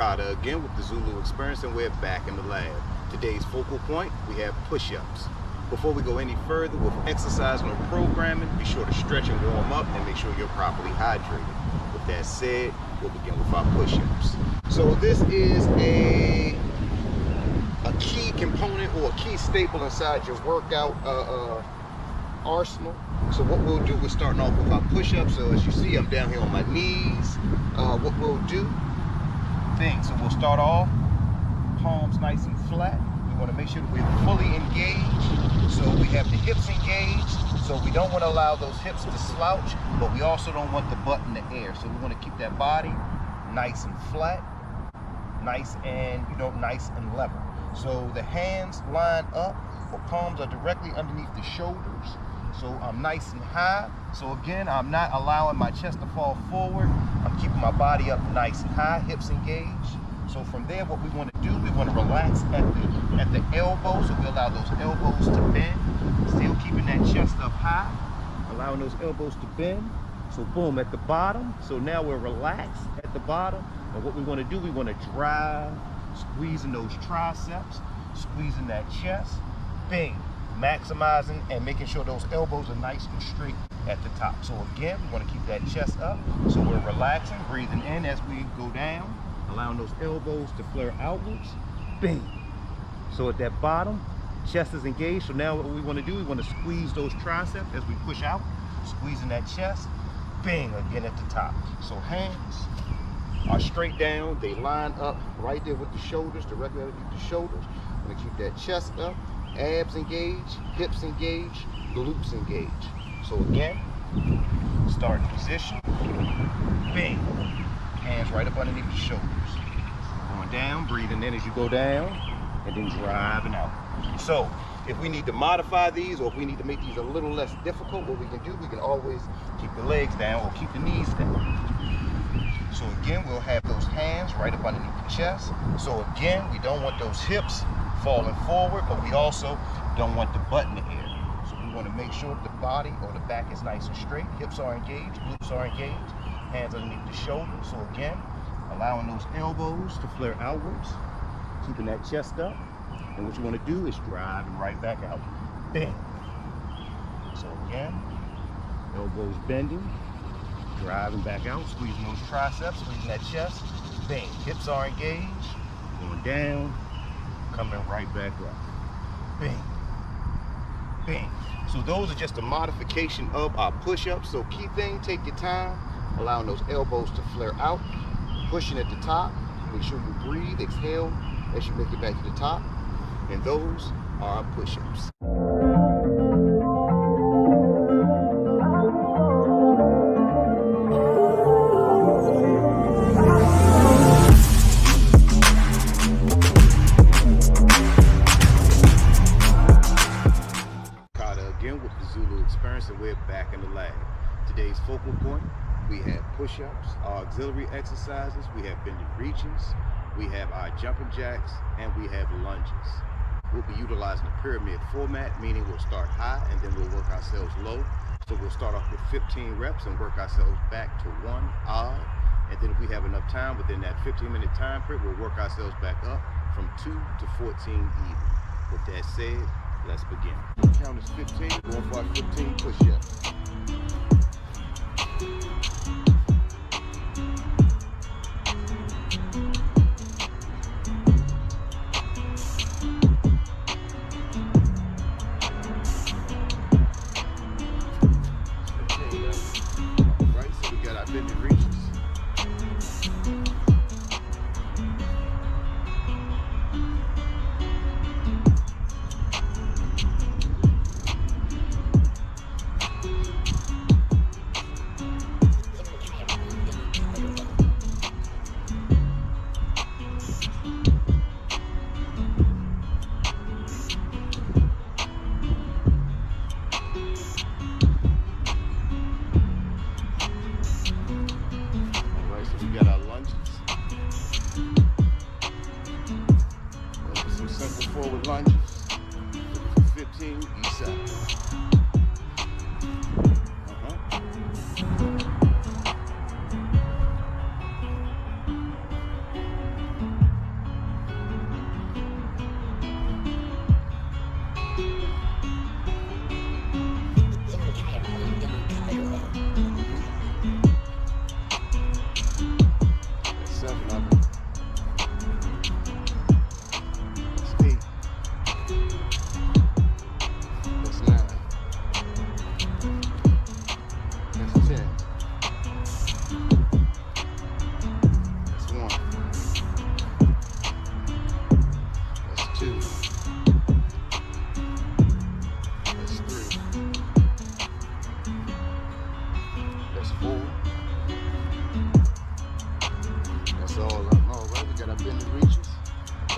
Carter again with the Zulu Experience, and we're back in the lab. Today's focal point, we have push-ups. Before we go any further with exercising or programming, be sure to stretch and warm up and make sure you're properly hydrated. With that said, we'll begin with our push-ups. So this is a key component or a key staple inside your workout arsenal. So what we'll do, we're starting off with our push-ups. So as you see, I'm down here on my knees. What we'll do, so we'll start off, palms nice and flat. We want to make sure that we're fully engaged. So we have the hips engaged. So we don't want to allow those hips to slouch, but we also don't want the butt in the air. So we want to keep that body nice and flat, nice and level. So the hands line up, or palms are directly underneath the shoulders. So I'm nice and high. So again, I'm not allowing my chest to fall forward. I'm keeping my body up nice and high, hips engaged. So from there, what we want to do, we want to relax at the elbow. So we allow those elbows to bend, still keeping that chest up high, allowing those elbows to bend. So boom, at the bottom. So now we're relaxed at the bottom. And what we want to do, we want to drive, squeezing those triceps, squeezing that chest, bing, maximizing and making sure those elbows are nice and straight at the top. So again, we want to keep that chest up. So we're relaxing, breathing in as we go down, allowing those elbows to flare outwards, bing. So at that bottom, chest is engaged. So now what we want to do, we want to squeeze those triceps as we push out, squeezing that chest, bing, again at the top. So hands are straight down, they line up right there with the shoulders, directly underneath the shoulders. I'm gonna keep that chest up, abs engaged, hips engaged, glutes engaged. So again, starting position, bing, hands right up underneath the shoulders. Going down, breathing in as you go down, and then driving out. So if we need to modify these, or if we need to make these a little less difficult, what we can do, we can always keep the legs down or keep the knees down. So again, we'll have those hands right up underneath the chest. So again, we don't want those hips falling forward, but we also don't want the butt in the air. So we want to make sure the body or the back is nice and straight. Hips are engaged, glutes are engaged, hands underneath the shoulders. So again, allowing those elbows to flare outwards, keeping that chest up. And what you want to do is drive and right back out. Bang. So again, elbows bending, driving back out, squeezing those triceps, squeezing that chest. Bang. Hips are engaged, going down, coming right back up. Bang. Bang. So those are just a modification of our push-ups. So key thing, take your time, allowing those elbows to flare out, pushing at the top. Make sure you breathe, exhale as you make it back to the top. And those are our push-ups. With the Zulu Experience, and we're back in the lab. Today's focal point, we have push-ups, our auxiliary exercises, we have bended reaches, we have our jumping jacks, and we have lunges. We'll be utilizing a pyramid format, meaning we'll start high and then we'll work ourselves low. So we'll start off with 15 reps and work ourselves back to 1 odd, and then if we have enough time within that 15-minute time period, we'll work ourselves back up from 2 to 14 even. With that said, let's begin. Count is 15, going for our 15 push-ups. Right, so we got our bended reaches.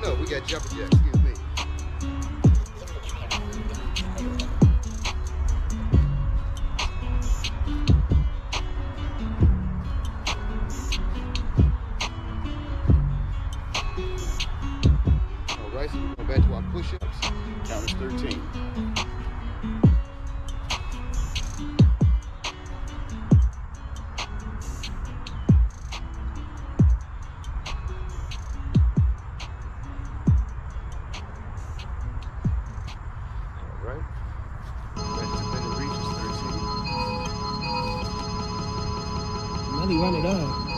no, we got jumping jacks, excuse me. All right, so we're going back to our push-ups. Count is 13. Run it up.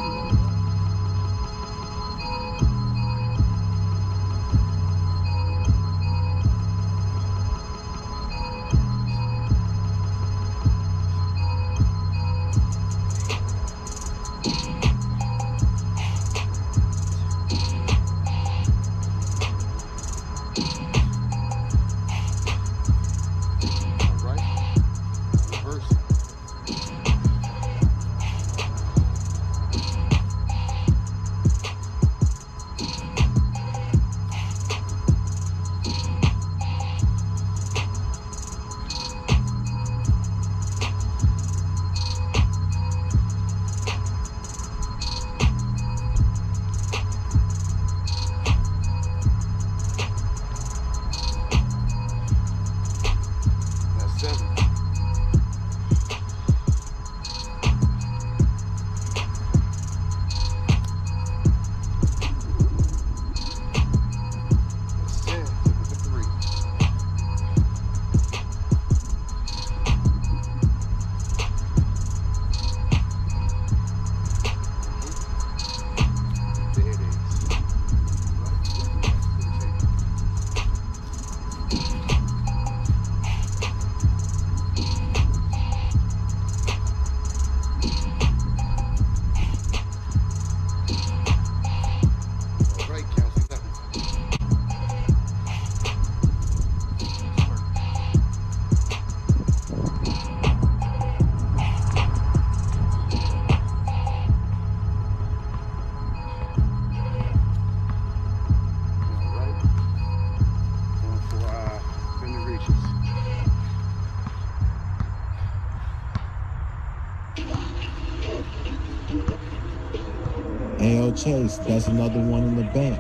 AL Chase, that's another one in the bank.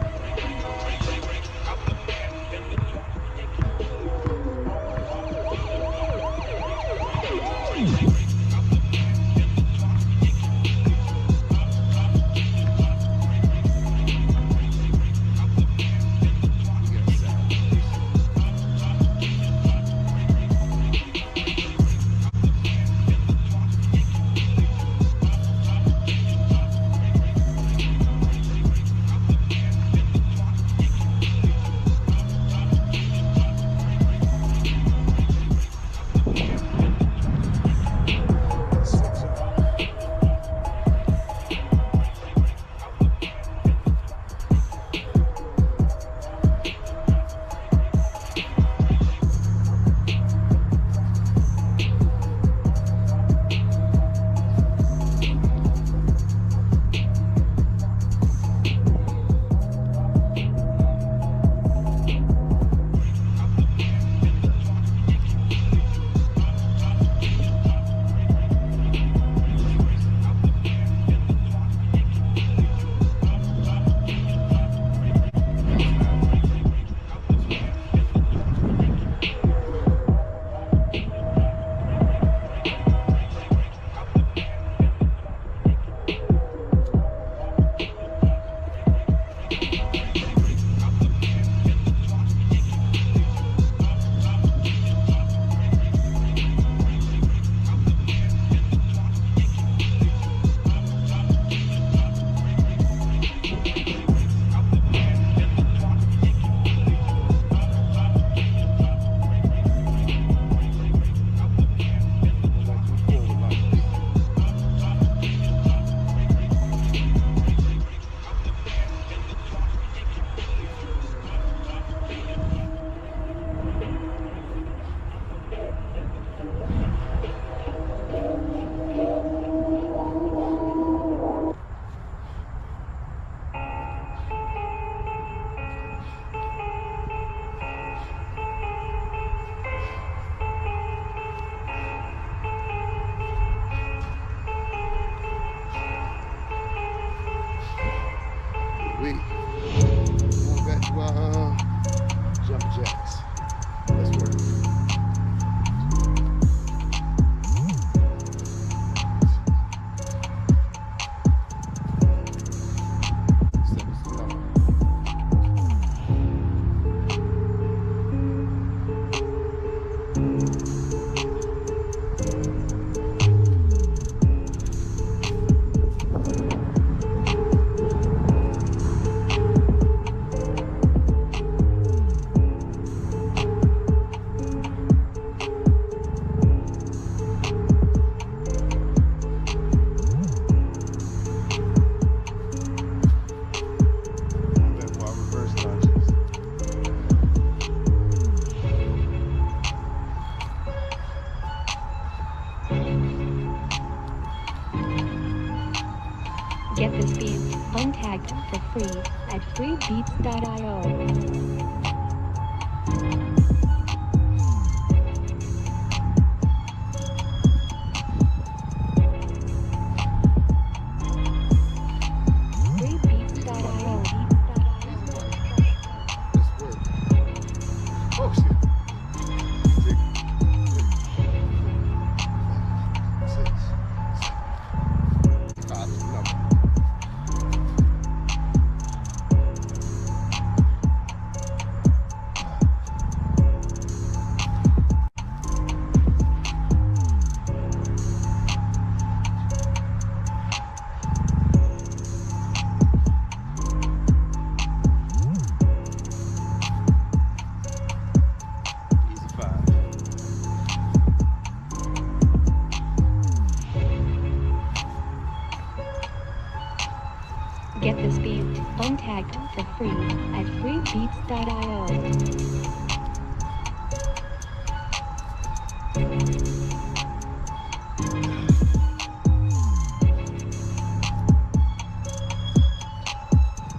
Get this beat untagged for free at freebeats.io. Oh shit. 5. Get this beat untagged for free at freebeats.io.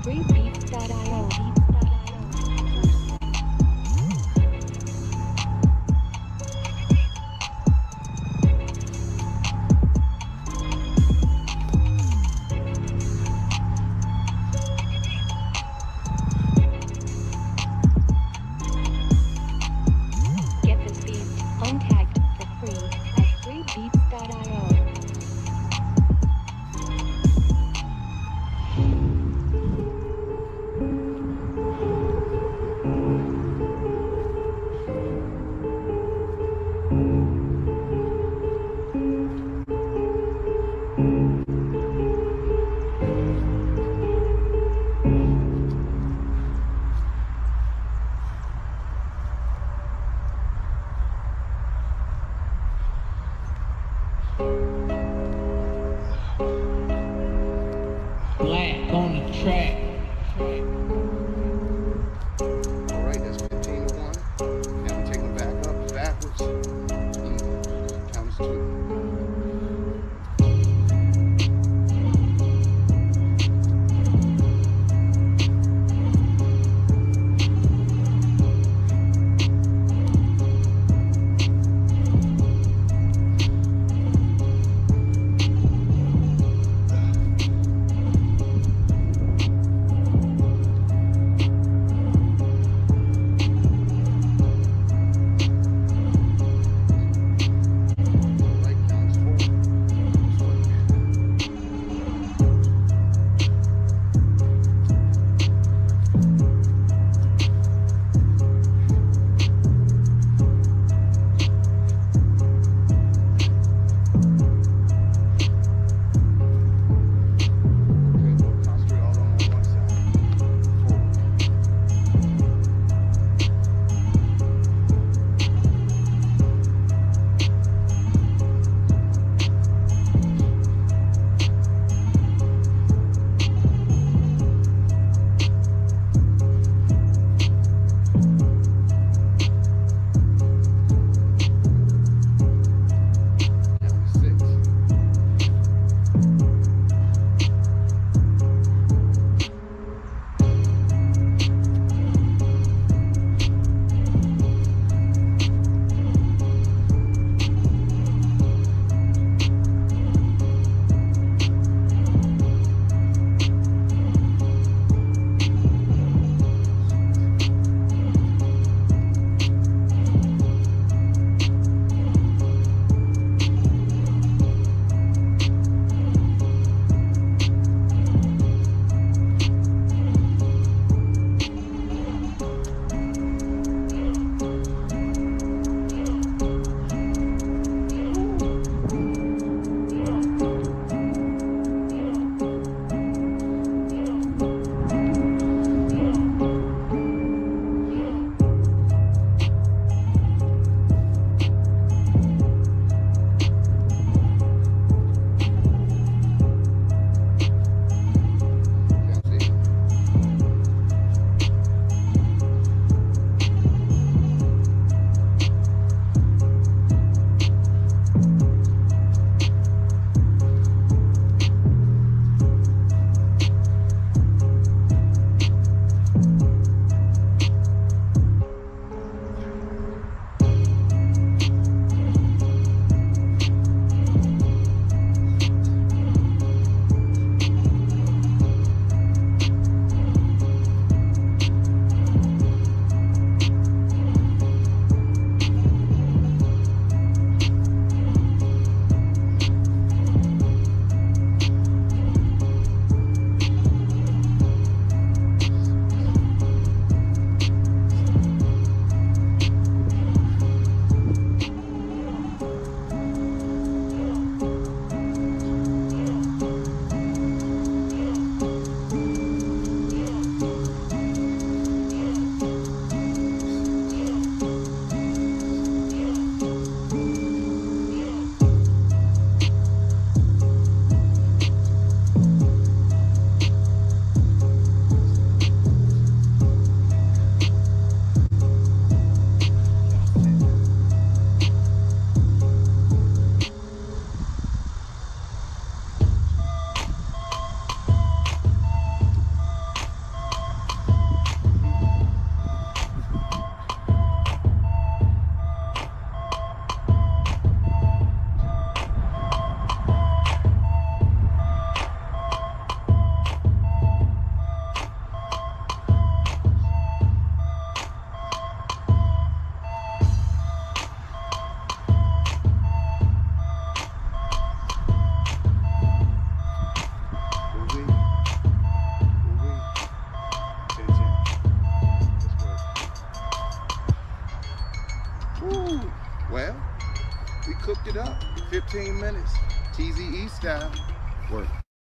freebeats.io. Get this beat untagged for free at freebeats.io. Black on the track. Alright, that's 15 to 1. Now we take them back up, backwards. Count as 2. 15 minutes, T.Z.E style. Work.